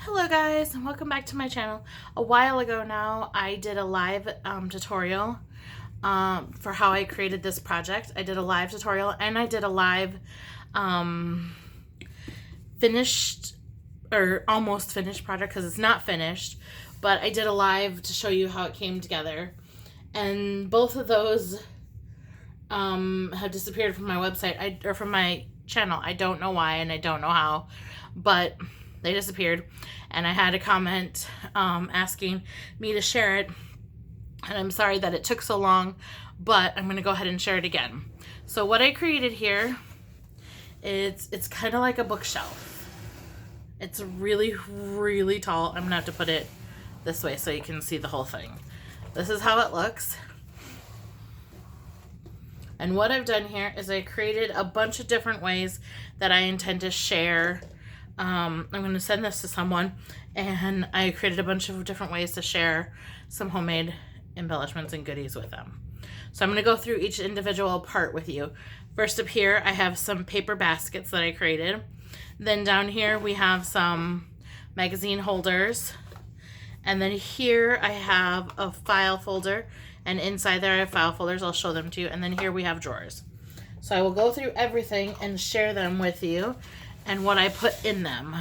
Hello guys, and welcome back to my channel. A while ago now, I did a live tutorial for how I created this project. I did a live tutorial and I did a live finished or almost finished project because it's not finished, but I did a live to show you how it came together. And both of those have disappeared from my website or from my channel. I don't know why and I don't know how, but they disappeared. And I had a comment asking me to share it, and I'm sorry that it took so long, but I'm gonna go ahead and share it again. So what I created here, it's kind of like a bookshelf. It's really tall. I'm gonna have to put it this way so you can see the whole thing. This is how it looks. And what I've done here is I created a bunch of different ways that I intend to share. I'm going to send this to someone, and I created a bunch of different ways to share some homemade embellishments and goodies with them. So I'm going to go through each individual part with you. First up here, I have some paper baskets that I created. Then down here, we have some magazine holders. And then here I have a file folder, and inside there I have file folders. I'll show them to you. And then here we have drawers. So I will go through everything and share them with you and what I put in them.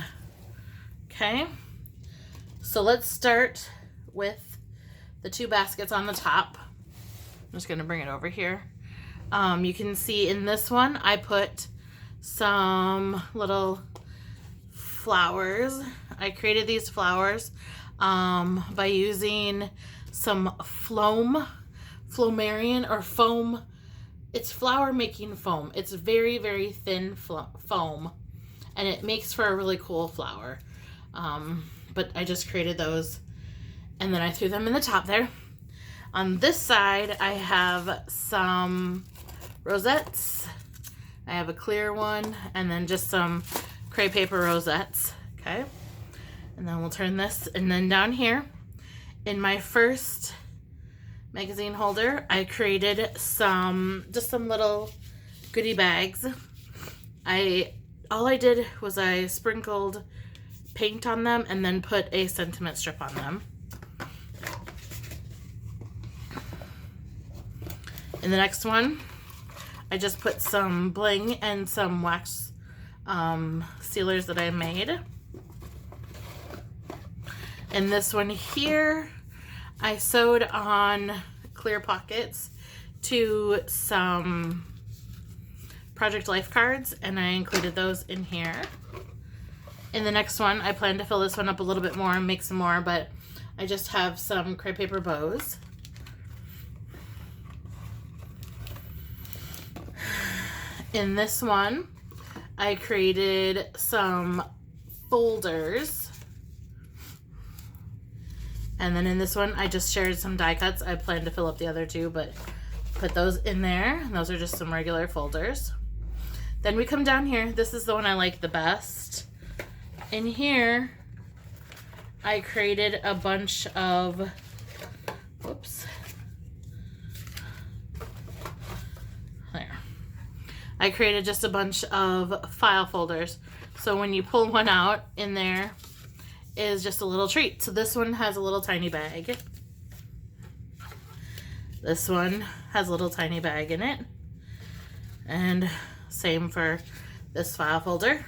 Okay, so let's start with the two baskets on the top. I'm just gonna bring it over here. You can see in this one I put some little flowers. I created these flowers by using some Flomarion or foam. It's flower making foam. It's very thin foam, and it makes for a really cool flower. But I just created those, and then I threw them in the top there. On this side, I have some rosettes. I have a clear one, and then just some crepe paper rosettes. Okay, and then we'll turn this, and then down here, in my first magazine holder, I created just some little goodie bags. All I did was I sprinkled paint on them and then put a sentiment strip on them. In the next one, I just put some bling and some wax sealers that I made. In this one here, I sewed on clear pockets to some Project Life cards, and I included those in here. In the next one, I plan to fill this one up a little bit more and make some more, but I just have some crepe paper bows. In this one, I created some folders. And then in this one, I just shared some die cuts. I plan to fill up the other two, but put those in there. And those are just some regular folders. Then we come down here. This is the one I like the best. In here, I created a bunch of, whoops. There. I created just a bunch of file folders. So when you pull one out, in there is just a little treat. So this one has a little tiny bag. This one has a little tiny bag in it. And same for this file folder.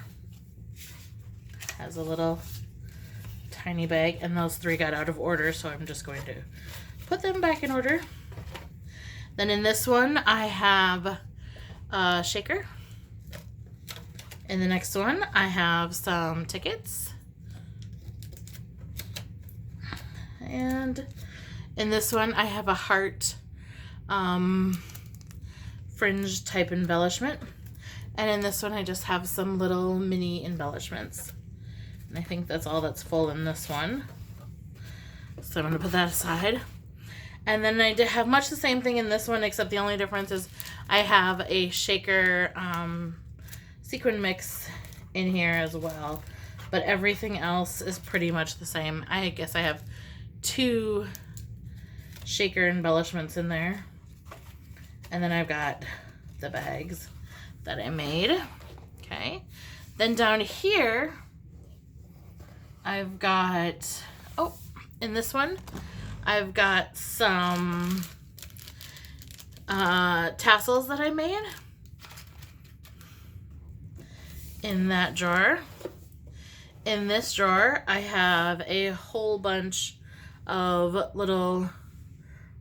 Has a little tiny bag, and those three got out of order, so I'm just going to put them back in order. Then in this one, I have a shaker. In the next one, I have some tickets. And in this one, I have a heart fringe type embellishment. And in this one, I just have some little mini embellishments. And I think that's all that's full in this one. So I'm going to put that aside. And then I did have much the same thing in this one, except the only difference is I have a shaker sequin mix in here as well. But everything else is pretty much the same. I guess I have 2 shaker embellishments in there. And then I've got the bags that I made. Okay. Then down here I've got, oh, in this one, I've got some tassels that I made in that drawer. In this drawer, I have a whole bunch of little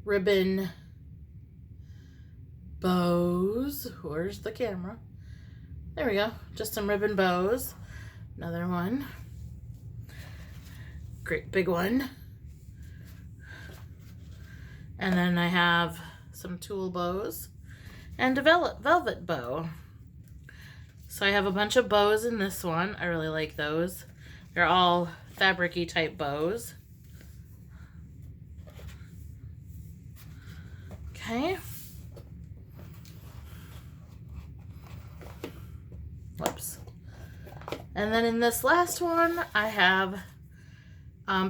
ribbon bows. Where's the camera? There we go. Just some ribbon bows. Another one. Great big one. And then I have some tulle bows and a velvet bow. So I have a bunch of bows in this one. I really like those. They're all fabric-y type bows. Okay. Whoops. And then in this last one, I have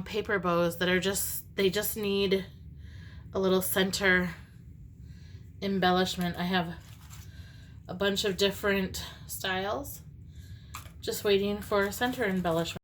paper bows that are they just need a little center embellishment. I have a bunch of different styles, just waiting for center embellishment.